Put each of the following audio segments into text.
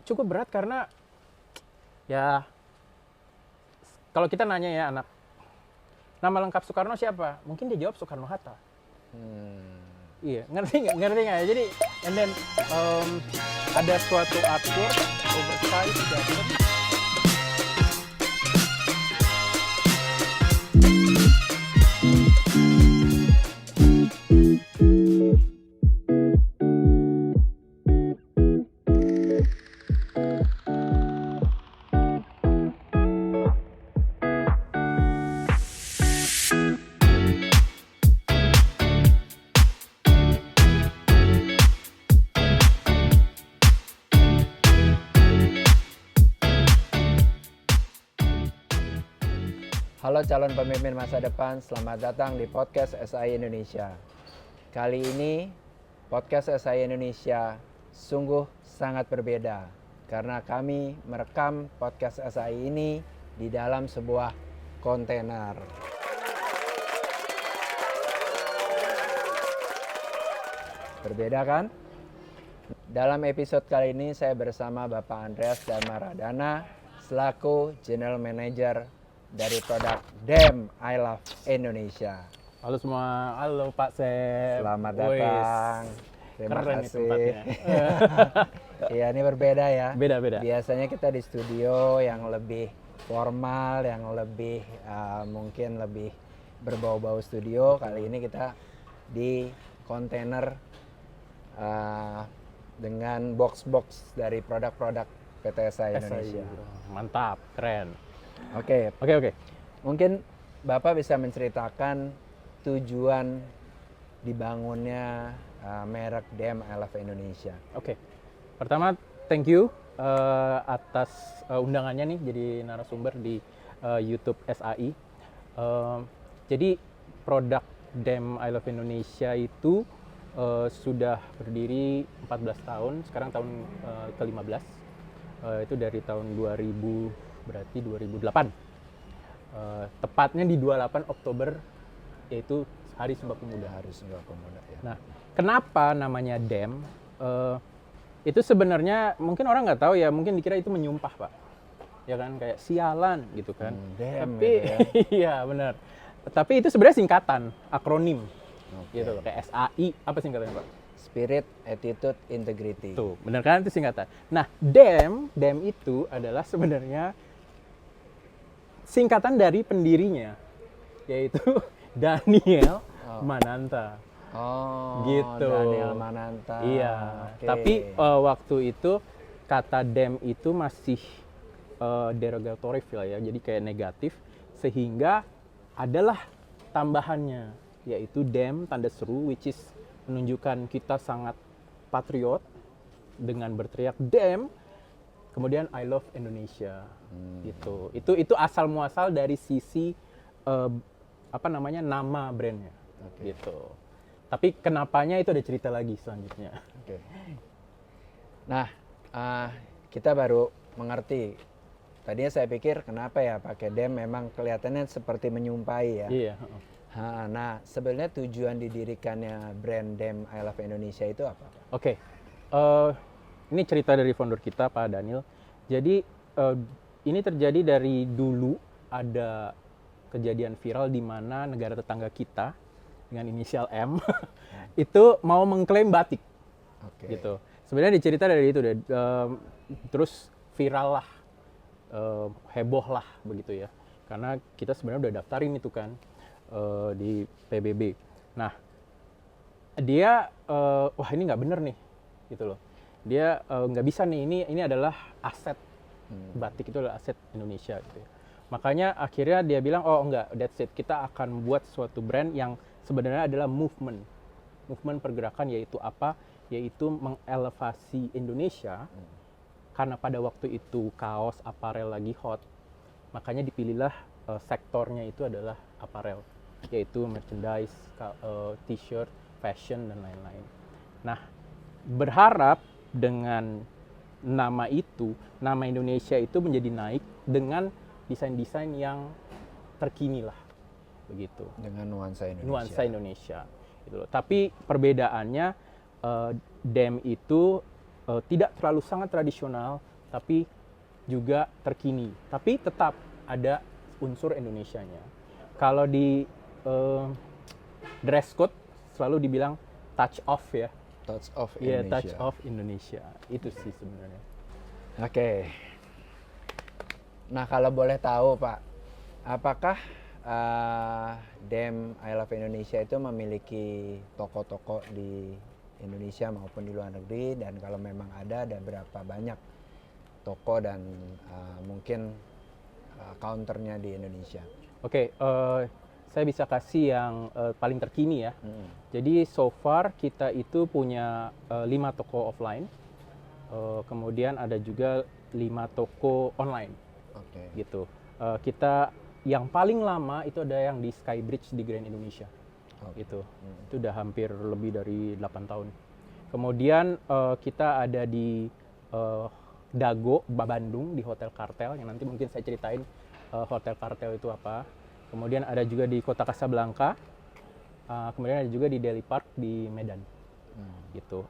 cukup berat karena ya kalau kita nanya ya anak, nama lengkap Soekarno siapa? Mungkin dia jawab Soekarno Hatta. Iya, ngerti nggak? Jadi, and then ada suatu artwork oversize jacket. Halo calon pemimpin masa depan, selamat datang di podcast SAI Indonesia. Kali ini podcast SAI Indonesia sungguh sangat berbeda karena kami merekam podcast SAI ini di dalam sebuah kontainer. Berbeda kan? Dalam episode kali ini saya bersama Bapak Andreas Dharmaradana selaku General Manager dari produk DEM I Love Indonesia. Halo semua, halo Pak Sep. Selamat datang. Terima kasih. Iya, ini berbeda ya. Beda-beda. Biasanya kita di studio yang lebih formal, yang lebih mungkin lebih berbau-bau studio. Kali ini kita di kontainer dengan box-box dari produk-produk PT SAI Indonesia. Mantap, keren. Oke. Mungkin Bapak bisa menceritakan tujuan dibangunnya merek DEM I Love Indonesia. Oke. Pertama, thank you atas undangannya nih jadi narasumber di YouTube SAI. Jadi produk DEM I Love Indonesia itu sudah berdiri 14 tahun, sekarang tahun ke-15. Itu dari tahun 2000 berarti 2008. Tepatnya di 28 Oktober, yaitu Hari Sumpah Pemuda. Ya. Nah, kenapa namanya DEM? Itu sebenarnya mungkin orang nggak tahu ya, mungkin dikira itu menyumpah, Pak. Ya kan, kayak sialan gitu kan. DEM Tapi gitu ya. iya benar. Tapi itu sebenarnya singkatan, akronim. Oke. Gitu loh, kayak SAI, apa singkatannya, Pak? Spirit, Attitude, Integrity. Tuh, benar kan, itu singkatan. Nah, DEM itu adalah sebenarnya singkatan dari pendirinya, yaitu Daniel Mananta. Oh, Gitu. Daniel Mananta. Iya. Oke. Tapi waktu itu kata DEM itu masih derogatory ya, jadi kayak negatif, sehingga adalah tambahannya, yaitu DEM tanda seru, which is menunjukkan kita sangat patriot dengan berteriak DEM. Kemudian I Love Indonesia, gitu. Itu asal muasal dari sisi nama brandnya, gitu. Tapi kenapanya itu ada cerita lagi selanjutnya. Oke. Nah, kita baru mengerti. Tadinya saya pikir kenapa ya pakai DEM, memang kelihatannya seperti menyumpai ya. Iya. Nah, sebenarnya tujuan didirikannya brand DEM I Love Indonesia itu apa? Oke. Ini cerita dari founder kita, Pak Daniel. Jadi ini terjadi dari dulu ada kejadian viral di mana negara tetangga kita dengan inisial M itu mau mengklaim batik. Oke. Gitu. Sebenarnya dicerita dari itu deh. Terus viral lah, heboh lah begitu ya. Karena kita sebenarnya udah daftarin itu kan di PBB. Nah, dia wah ini nggak bener nih, gitu loh. Dia nggak bisa nih, ini adalah aset, batik itu adalah aset Indonesia gitu ya. Makanya akhirnya dia bilang, oh enggak, that's it, kita akan buat suatu brand yang sebenarnya adalah movement pergerakan, yaitu apa? Yaitu mengelevasi Indonesia. Karena pada waktu itu kaos aparel lagi hot, makanya dipilihlah sektornya itu adalah aparel, yaitu merchandise, t-shirt, fashion, dan lain-lain. Nah, berharap dengan nama itu, nama Indonesia itu menjadi naik dengan desain-desain yang terkini lah, begitu. Dengan nuansa Indonesia. Nuansa Indonesia, gitu loh. Tapi perbedaannya DEM itu tidak terlalu sangat tradisional, tapi juga terkini. Tapi tetap ada unsur Indonesianya. Kalau di dress code selalu dibilang touch off ya. Touch of Iya, Indonesia. touch of Indonesia. Itu sih sebenarnya. Oke. Nah, kalau boleh tahu Pak, apakah DEM I Love Indonesia itu memiliki toko-toko di Indonesia maupun di luar negeri, dan kalau memang ada berapa banyak toko dan mungkin counternya di Indonesia? Oke, saya bisa kasih yang paling terkini ya. Jadi so far kita itu punya 5 toko offline, kemudian ada juga 5 toko online Oke. gitu. Kita yang paling lama itu ada yang di Skybridge di Grand Indonesia. Oke. Itu udah hampir lebih dari 8 tahun. Kemudian kita ada di Dago, Bandung, di Hotel Kartel, yang nanti mungkin saya ceritain Hotel Kartel itu apa. Kemudian ada juga di Kota Kasablanka, kemudian ada juga di Delhi Park di Medan. Gitu.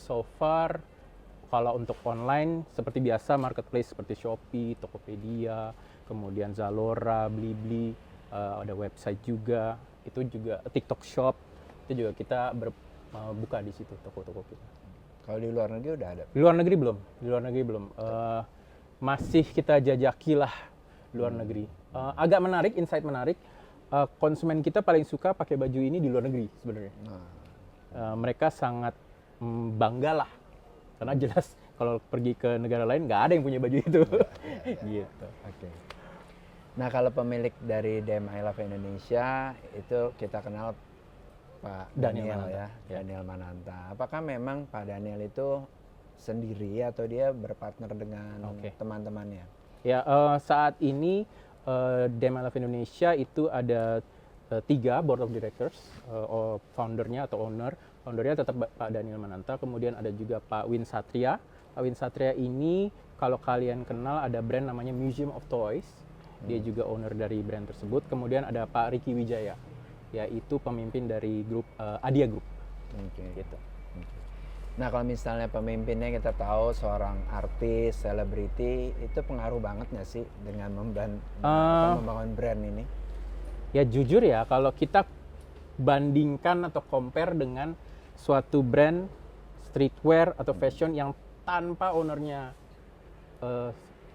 So far kalau untuk online seperti biasa marketplace seperti Shopee, Tokopedia, kemudian Zalora, Blibli, ada website juga, itu juga TikTok Shop, itu juga kita buka di situ toko-toko kita. Kalau di luar negeri udah ada? Di luar negeri belum. Masih kita jajaki lah luar negeri. Agak menarik, insight menarik. Konsumen kita paling suka pakai baju ini di luar negeri sebenarnya. Mereka sangat bangga lah, karena jelas kalau pergi ke negara lain nggak ada yang punya baju itu. Gitu. Oke. Nah, kalau pemilik dari DEM I Love Indonesia itu kita kenal Pak Daniel Daniel Mananta. ya, Daniel Mananta. Apakah memang Pak Daniel itu sendiri atau dia berpartner dengan teman-temannya? Ya, saat ini DEM I Love Indonesia itu ada 3 board of directors, foundernya atau owner. Foundernya tetap Pak Daniel Mananta, kemudian ada juga Pak Win Satria. Pak Win Satria ini kalau kalian kenal ada brand namanya Museum of Toys. Dia juga owner dari brand tersebut. Kemudian ada Pak Ricky Wijaya, yaitu pemimpin dari grup Adia Group. Gitu. Nah, kalau misalnya pemimpinnya kita tahu seorang artis, selebriti, itu pengaruh banget nggak sih dengan membangun brand ini? Ya jujur ya, kalau kita bandingkan atau compare dengan suatu brand streetwear atau fashion yang tanpa ownernya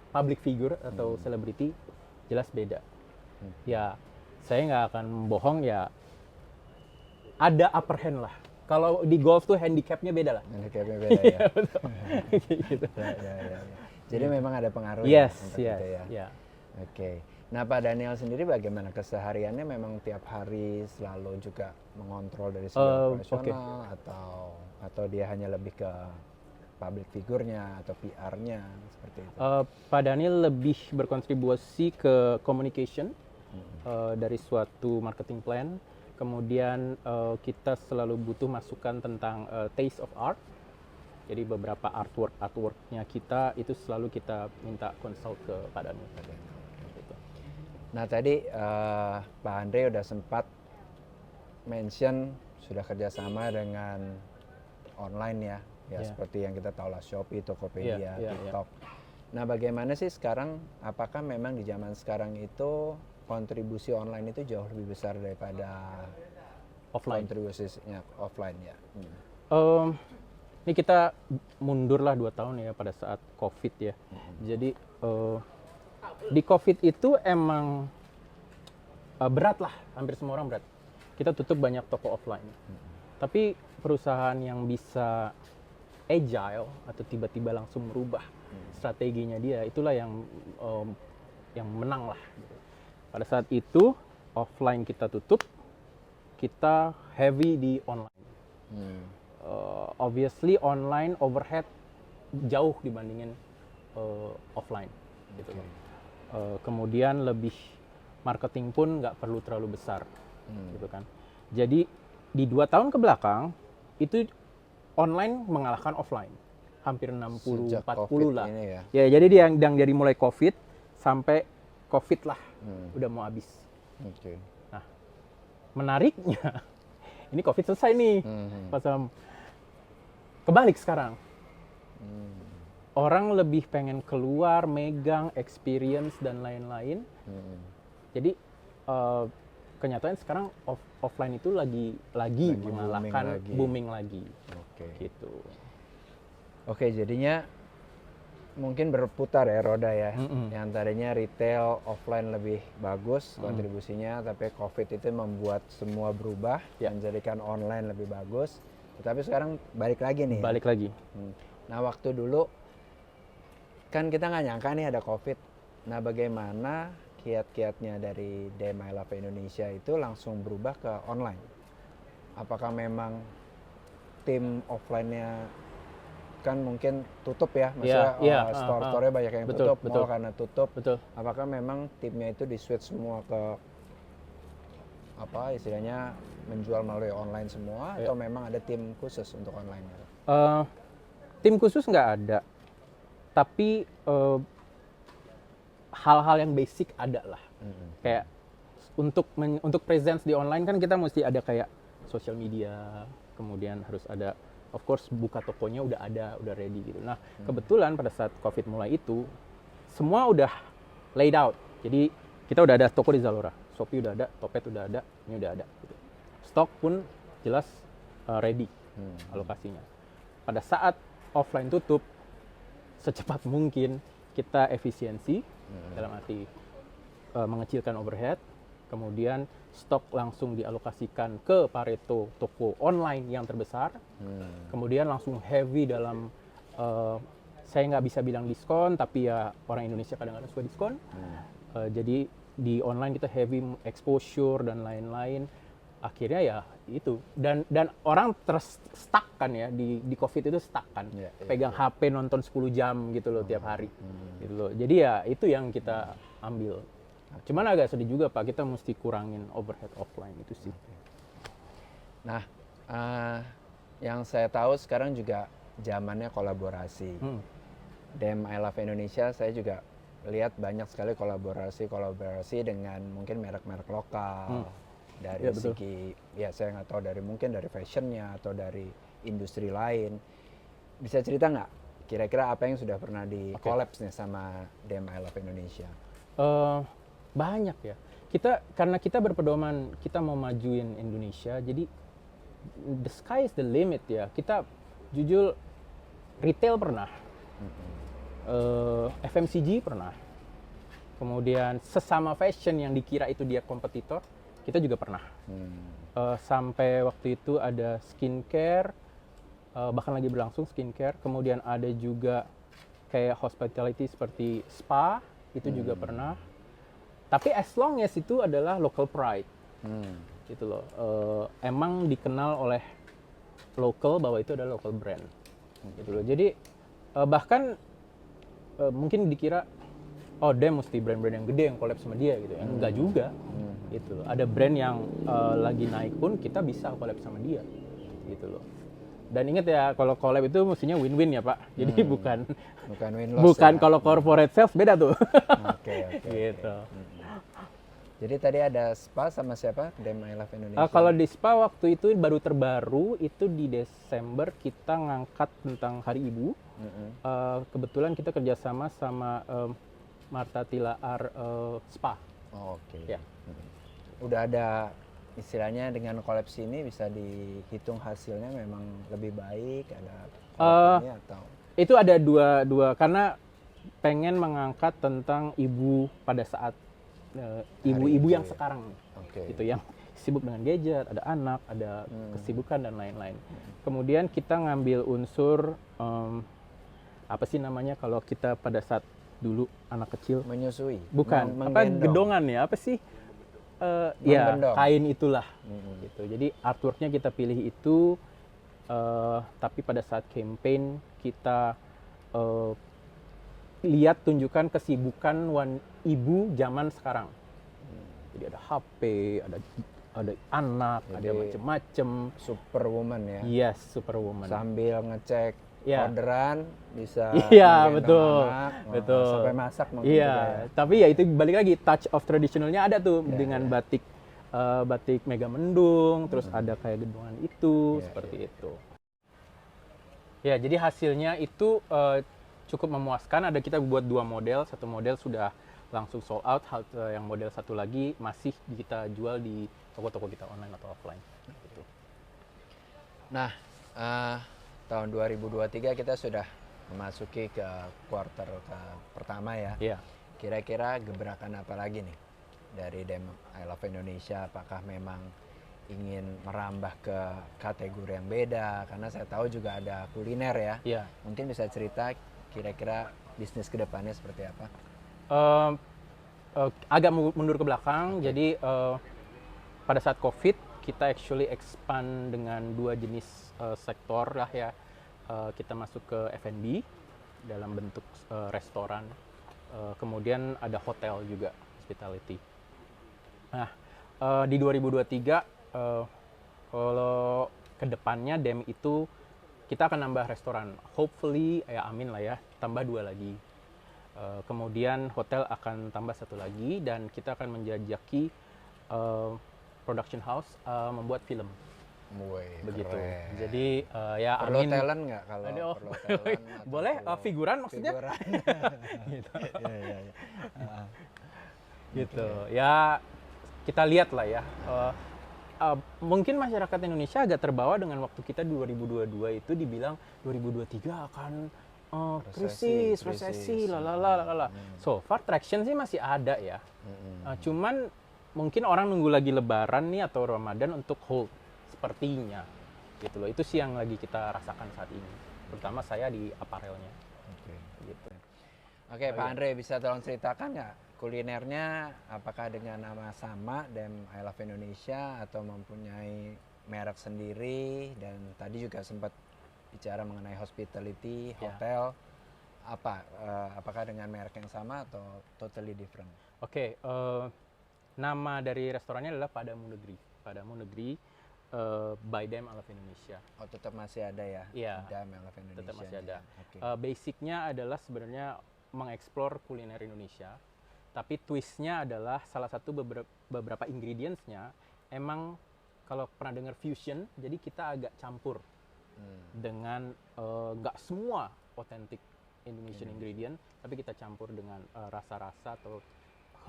public figure atau selebriti, jelas beda. Ya, saya nggak akan bohong ya, ada upper hand lah. Kalau di golf tuh handicapnya beda lah. Handicapnya beda ya. Gitu. Ya. Jadi memang ada pengaruh Yes, untuk itu ya. ya. Oke. Nah, Pak Daniel sendiri bagaimana kesehariannya? Memang tiap hari selalu juga mengontrol dari segi operasional atau dia hanya lebih ke public figure-nya atau PR-nya seperti itu? Pak Daniel lebih berkontribusi ke communication dari suatu marketing plan. Kemudian kita selalu butuh masukan tentang taste of art. Jadi beberapa artworknya kita itu selalu kita minta consult ke Pak Daniel. Gitu. Nah, tadi Pak Andre udah sempat mention sudah kerjasama dengan online ya. Ya, seperti yang kita tahu lah, Shopee, Tokopedia, TikTok. Nah, bagaimana sih sekarang, apakah memang di zaman sekarang itu kontribusi online itu jauh lebih besar daripada Offline. kontribusinya offline ya? Ini kita mundur lah 2 tahun ya pada saat COVID ya. Jadi di COVID itu emang berat lah, hampir semua orang berat. Kita tutup banyak toko offline. Tapi perusahaan yang bisa agile atau tiba-tiba langsung merubah strateginya dia, itulah yang menang lah. Pada saat itu offline kita tutup, kita heavy di online. Obviously online overhead jauh dibandingin offline. Gitu. Kemudian lebih marketing pun nggak perlu terlalu besar, gitu kan. Jadi di 2 tahun ke belakang itu online mengalahkan offline, hampir 60-40 lah. Ya, jadi dia yang dari mulai COVID sampai COVID lah, udah mau habis. Nah, menariknya, ini COVID selesai nih, kebalik sekarang. orang lebih pengen keluar, megang, experience dan lain-lain. Jadi kenyataan sekarang offline itu lagi mengalahkan booming lagi. Gitu. Oke, jadinya mungkin berputar ya roda ya. Yang tadinya retail offline lebih bagus kontribusinya, tapi COVID itu membuat semua berubah, menjadikan online lebih bagus. Tetapi sekarang balik lagi nih. Balik lagi. Nah, waktu dulu kan kita nggak nyangka nih ada COVID. Nah, bagaimana kiat-kiatnya dari DM I Love Indonesia itu langsung berubah ke online? Apakah memang tim offline-nya kan mungkin tutup ya, maksudnya store-store banyak yang tutup, mall karena tutup. Apakah memang timnya itu di-switch semua ke apa istilahnya menjual melalui online semua, atau memang ada tim khusus untuk online? Tim khusus nggak ada, tapi hal-hal yang basic ada lah. Kayak untuk presence di online kan kita mesti ada kayak social media, kemudian harus ada, of course buka tokonya udah ready gitu. Nah kebetulan pada saat COVID mulai itu semua udah laid out. Jadi kita udah ada toko di Zalora, Shopee udah ada, Topet udah ada, ini udah ada. Gitu. Stok pun jelas ready alokasinya. Pada saat offline tutup, secepat mungkin kita efisiensi dalam arti mengecilkan overhead, kemudian stok langsung dialokasikan ke Pareto toko online yang terbesar, kemudian langsung heavy dalam saya nggak bisa bilang diskon, tapi ya orang Indonesia kadang-kadang suka diskon. Jadi di online kita heavy exposure dan lain-lain. Akhirnya ya itu, dan orang stuck kan ya di COVID itu stuck kan, pegang HP nonton 10 jam gitu loh tiap hari gitu loh. Jadi ya itu yang kita ambil. Cuman agak sedih juga Pak, kita mesti kurangin overhead offline itu sih. Nah, yang saya tahu sekarang juga zamannya kolaborasi. DM I Love Indonesia saya juga lihat banyak sekali kolaborasi dengan mungkin merek-merek lokal. Dari segi ya saya nggak tahu mungkin dari fashionnya atau dari industri lain. Bisa cerita nggak kira-kira apa yang sudah pernah di collabs nih sama DM I Love Indonesia? Banyak ya. Karena kita berpedoman kita mau majuin Indonesia, jadi the sky is the limit ya. Kita jujur retail pernah, FMCG pernah, kemudian sesama fashion yang dikira itu dia kompetitor, kita juga pernah. Sampai waktu itu ada skincare, bahkan lagi berlangsung skincare. Kemudian ada juga kayak hospitality seperti spa, itu juga pernah. Tapi as long as itu adalah local pride, gitu loh. Emang dikenal oleh local bahwa itu adalah local brand, gitu loh. Jadi bahkan mungkin dikira dia mesti brand-brand yang gede yang collab sama dia gitu ya. Enggak juga. Gitu. Ada brand yang lagi naik pun kita bisa collab sama dia gitu loh. Dan ingat ya, kalau collab itu mestinya win-win ya Pak. Jadi bukan win-loss. Bukan ya. Kalau corporate sales beda tuh. Gitu. Jadi tadi ada spa sama siapa? DM I Love Indonesia. Kalau di spa waktu itu terbaru itu di Desember kita ngangkat tentang Hari Ibu. Kebetulan kita kerjasama sama Marta Tilaar Spa. Ya. Udah ada istilahnya dengan kolaps ini bisa dihitung hasilnya memang lebih baik, ada atau? Itu ada dua karena pengen mengangkat tentang ibu pada saat ibu-ibu yang sekarang gitu, yang sibuk dengan gadget, ada anak, ada kesibukan dan lain-lain. Kemudian kita ngambil unsur apa sih namanya kalau kita pada saat dulu anak kecil menyusui, bukan gedongan ya, apa sih ya kain itulah gitu. Jadi artworknya kita pilih itu, tapi pada saat campaign kita lihat tunjukkan kesibukan ibu zaman sekarang. Jadi ada HP, ada anak, ada macam-macam. Superwoman ya. Yes, superwoman. Sambil ngecek orderan bisa. Iya, betul. Anak, sampai masak mungkin. Iya, tapi ya itu balik lagi touch of traditionalnya ada tuh dengan batik batik Megamendung, terus ada kayak gedungan itu seperti itu. Ya, jadi hasilnya itu cukup memuaskan. Ada kita buat 2 model, satu model sudah langsung sold out, yang model satu lagi masih kita jual di toko-toko kita online atau offline. Gitu. Nah, tahun 2023 kita sudah memasuki ke kuartal pertama ya. Iya. Kira-kira gebrakan apa lagi nih dari Dem I Love Indonesia? Apakah memang ingin merambah ke kategori yang beda? Karena saya tahu juga ada kuliner ya. Iya. Mungkin bisa cerita kira-kira bisnis kedepannya seperti apa? Agak mundur ke belakang. Jadi pada saat COVID kita actually expand dengan 2 jenis sektor lah ya. Kita masuk ke F&B dalam bentuk restoran. Kemudian ada hotel juga, hospitality. Nah, di 2023 kalau kedepannya Dem itu kita akan nambah restoran. Hopefully, ya amin lah ya, tambah 2 lagi. Kemudian hotel akan tambah 1 lagi dan kita akan menjajaki production house membuat film. Woi, Begitu. keren. Jadi ya Perlu amin. talent nggak kalau Aduh, perlu talent? atau boleh perlu figuran maksudnya? figuran? Gitu. Iya. Gitu. Ya kita lihat lah ya. Mungkin masyarakat Indonesia agak terbawa dengan waktu kita 2022 itu dibilang 2023 akan krisis, resesi, lalala. So far traction sih masih ada ya. Cuman mungkin orang nunggu lagi Lebaran nih atau Ramadan untuk hold sepertinya, gitu loh. Itu sih yang lagi kita rasakan saat ini. Terutama saya di apparelnya. Gitu. Oke, Pak Andre bisa tolong ceritakan nggak kulinernya apakah dengan nama sama Dem I Love Indonesia atau mempunyai merek sendiri, dan tadi juga sempat bicara mengenai hospitality, hotel, apakah dengan merek yang sama atau totally different? Oke, nama dari restorannya adalah Padamu Negeri. Padamu Negeri by Dem I Love Indonesia. Oh, tetap masih ada ya? Iya. Dem I Love Indonesia. Tetap masih ada. Oke. Basicnya adalah sebenarnya mengeksplor kuliner Indonesia, tapi twistnya adalah salah satu beberapa ingredientsnya emang kalau pernah dengar fusion, jadi kita agak campur dengan nggak semua authentic Indonesian ingredient, tapi kita campur dengan rasa-rasa atau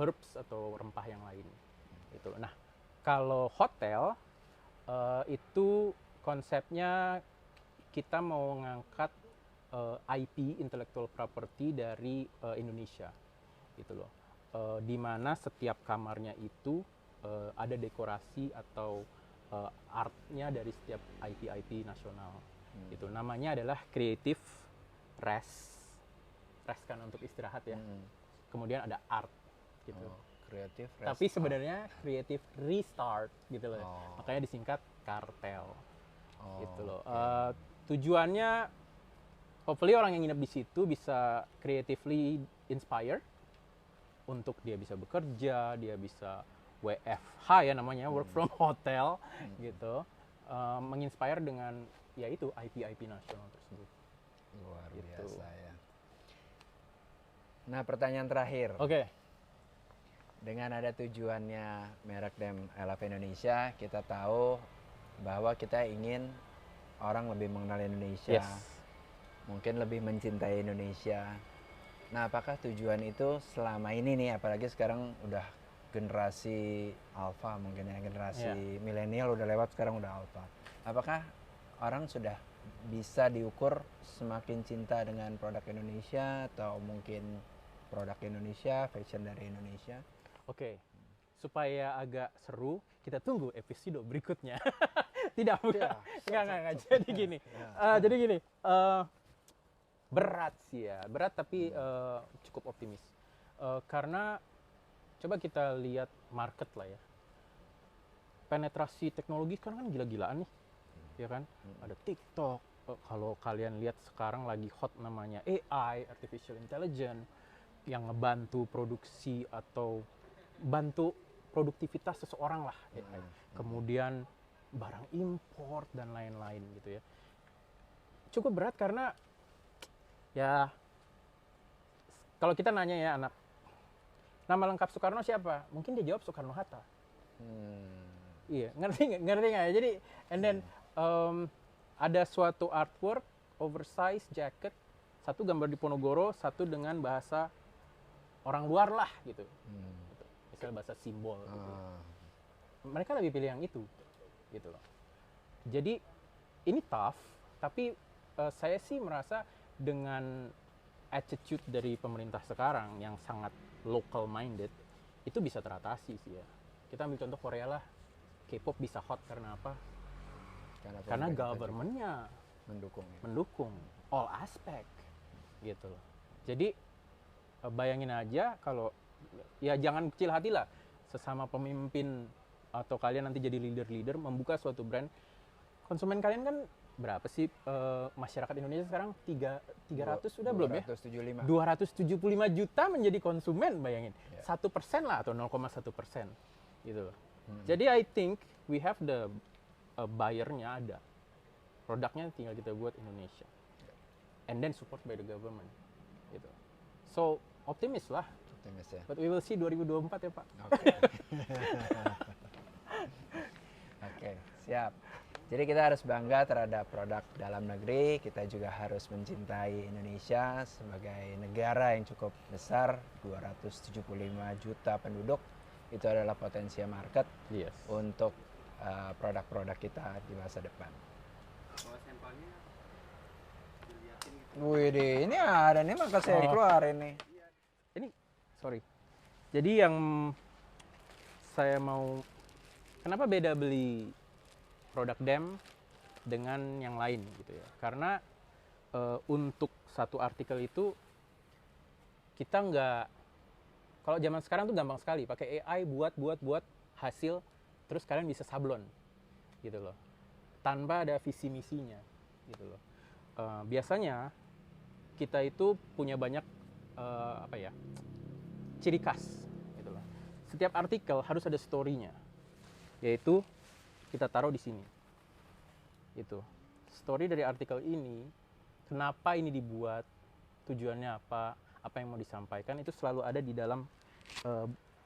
herbs atau rempah yang lain. Gitu. Nah, kalau hotel itu konsepnya kita mau ngangkat IP intellectual property dari Indonesia, gitu loh. Di mana setiap kamarnya itu ada dekorasi atau artnya dari setiap IP nasional. Gitu. Namanya adalah Creative Rest kan untuk istirahat ya. Kemudian ada art, gitu. Creative Rest. Tapi sebenarnya Creative Restart, gitu loh. Makanya disingkat kartel. Gitu loh. Tujuannya hopefully orang yang nginep di situ bisa creatively inspired untuk dia bisa bekerja, dia bisa WFH ya namanya, work from hotel gitu. Menginspire dengan ya itu IP nasional tersebut. Luar Gitu. biasa ya. Nah, pertanyaan terakhir. Oke. Dengan ada tujuannya merek Dem I Love Indonesia, kita tahu bahwa kita ingin orang lebih mengenal Indonesia. Yes. Mungkin lebih mencintai Indonesia. Nah, apakah tujuan itu selama ini nih, apalagi sekarang udah generasi alpha mungkin ya, generasi milenial udah lewat, sekarang udah alpha. Apakah orang sudah bisa diukur semakin cinta dengan produk Indonesia atau mungkin produk Indonesia, fashion dari Indonesia? Oke. Supaya agak seru, kita tunggu episode berikutnya. Tidak, bukan. Enggak. Jadi gini. Berat sih ya, berat tapi cukup optimis. Karena coba kita lihat market lah ya. Penetrasi teknologi kan gila-gilaan nih, ya kan? Ada TikTok. Kalau kalian lihat sekarang lagi hot namanya AI, artificial intelligence, yang ngebantu produksi atau bantu produktivitas seseorang lah. Kemudian barang import dan lain-lain gitu ya. Cukup berat karena ya, kalau kita nanya ya anak, nama lengkap Soekarno siapa? Mungkin dia jawab Soekarno-Hatta. Iya, ngerti nggak ya? Jadi, and then ada suatu artwork, oversize jacket, satu gambar Diponegoro, satu dengan bahasa orang luar lah gitu. Gitu. Misalnya bahasa simbol gitu. Mereka lebih pilih yang itu gitu loh. Jadi ini tough, tapi saya sih merasa dengan attitude dari pemerintah sekarang yang sangat local minded itu bisa teratasi sih ya. Kita ambil contoh Korea lah, K-pop bisa hot karena apa? Karena government-nya mendukung all aspect gitu loh. Jadi bayangin aja kalau ya jangan kecil hati lah sesama pemimpin atau kalian nanti jadi leader-leader membuka suatu brand. Konsumen kalian kan berapa sih masyarakat Indonesia sekarang 300 sudah belum ya? 275 juta menjadi konsumen, bayangin. 1% lah atau 0,1% gitu loh. Jadi I think we have the buyer-nya ada. Produknya tinggal kita buat Indonesia. And then support by the government gitu. So optimis lah. Optimis ya. But we will see 2024 ya Pak. Oke, siap. Jadi kita harus bangga terhadap produk dalam negeri, kita juga harus mencintai Indonesia sebagai negara yang cukup besar, 275 juta penduduk. Itu adalah potensi market untuk produk-produk kita di masa depan. Kalau sampelnya dilihatin gitu. Wih, ini ada nih, maka saya keluarin nih. Ini, sorry. Jadi yang saya mau, kenapa beda beli produk DEM dengan yang lain gitu ya? Karena untuk satu artikel itu kita nggak, kalau zaman sekarang tuh gampang sekali pakai AI buat hasil, terus kalian bisa sablon gitu loh, tanpa ada visi misinya gitu loh. Biasanya kita itu punya banyak ciri khas gitu loh. Setiap artikel harus ada story-nya, yaitu kita taruh di sini. Itu. Story dari artikel ini, kenapa ini dibuat, tujuannya apa yang mau disampaikan, itu selalu ada di dalam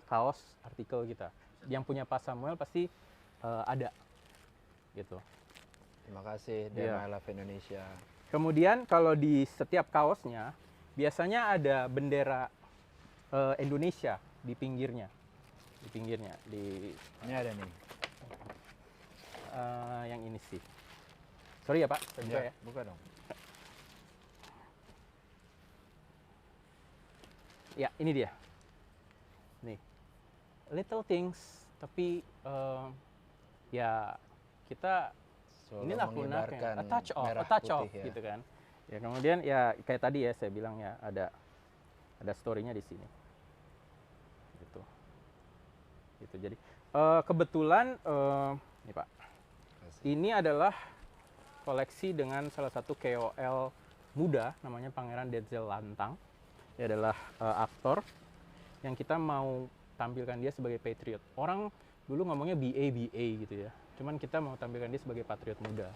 kaos artikel kita. Yang punya Pak Samuel pasti ada. Gitu. Terima kasih, I Love Indonesia. Kemudian kalau di setiap kaosnya, biasanya ada bendera Indonesia di pinggirnya. Ini ada nih. Yang ini sih. Sorry ya Pak, saya buka ya. Buka dong. Ya, ini dia. Nih. Little things, tapi ya kita inilah punaknya. A touch off ya. gitu kan. Ya, kemudian ya kayak tadi ya saya bilang ya ada story-nya di sini. Gitu. Jadi kebetulan nih Pak. Ini adalah koleksi dengan salah satu KOL muda, namanya Pangeran Denzel Lantang. Dia adalah aktor yang kita mau tampilkan dia sebagai patriot. Orang dulu ngomongnya BA gitu ya. Cuman kita mau tampilkan dia sebagai patriot muda.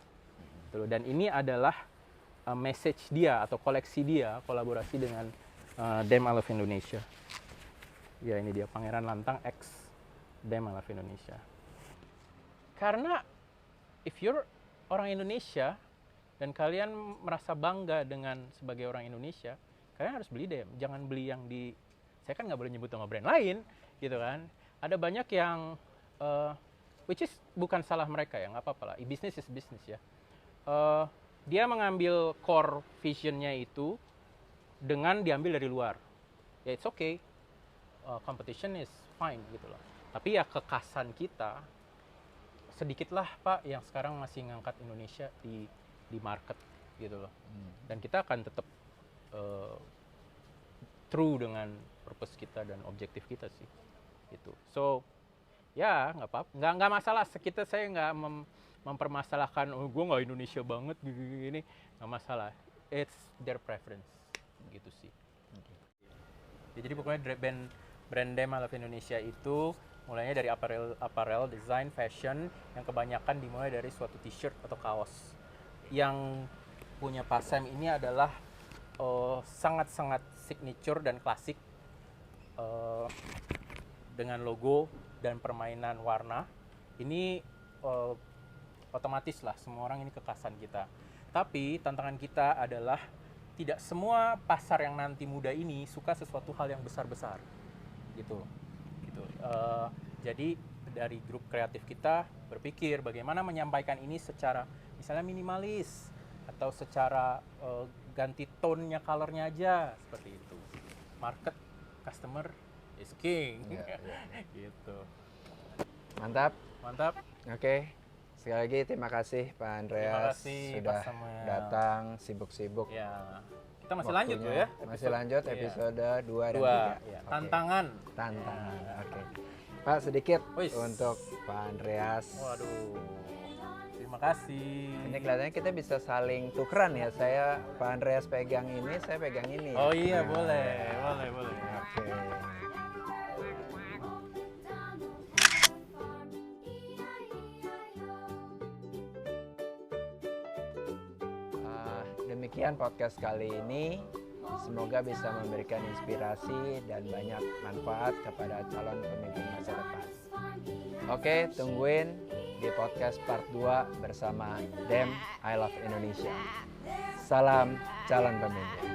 Dan ini adalah message dia atau koleksi dia, kolaborasi dengan DEM I Love Indonesia. Ya ini dia, Pangeran Lantang X DEM I Love Indonesia. Karena if you're orang Indonesia dan kalian merasa bangga dengan sebagai orang Indonesia, kalian harus beli DEM. Jangan beli yang di, saya kan nggak boleh nyebut nama brand lain, gitu kan. Ada banyak yang, which is bukan salah mereka ya, nggak apa-apa lah. Business is business ya. Dia mengambil core visionnya itu dengan diambil dari luar. Ya it's okay. Competition is fine gitu loh. Tapi ya kekasan kita, sedikitlah Pak yang sekarang masih ngangkat Indonesia di market gitu loh. Dan kita akan tetap true dengan purpose kita dan objektif kita sih gitu. So ya nggak apa-apa, nggak masalah. Saya nggak mempermasalahkan gue nggak Indonesia banget gini, nggak masalah. It's their preference gitu sih. Ya, jadi pokoknya brand DEM I Love Indonesia itu mulainya dari apparel, design, fashion, yang kebanyakan dimulai dari suatu t-shirt atau kaos. Yang punya Pak Sam ini adalah sangat-sangat signature dan klasik, dengan logo dan permainan warna. Ini otomatis lah, semua orang ini kekasan kita. Tapi tantangan kita adalah tidak semua pasar yang nanti muda ini suka sesuatu hal yang besar-besar, gitu. Jadi dari grup kreatif kita berpikir bagaimana menyampaikan ini secara misalnya minimalis atau secara ganti tone-nya, color-nya aja seperti itu. Market, customer is king, gitu. Mantap. Mantap. Oke. Sekali lagi terima kasih Pak Andreas Terima kasih, sudah Pak Samuel. datang sibuk-sibuk. Ya, kita masih lanjut tuh ya. Masih lanjut Iya. episode 2 dan 3. Dua, Oke. tantangan. Tantangan. Oke. Pak sedikit Wis. untuk Pak Andreas. Waduh, terima kasih. Ini kelihatannya kita bisa saling tukeran ya. Saya Pak Andreas pegang ini, saya pegang ini. Oh iya, Nah, boleh. Oke. Demikian podcast kali ini. Semoga bisa memberikan inspirasi dan banyak manfaat kepada calon pemimpin masa depan. Oke, tungguin di podcast part 2 bersama Dem I Love Indonesia. Salam calon pemimpin.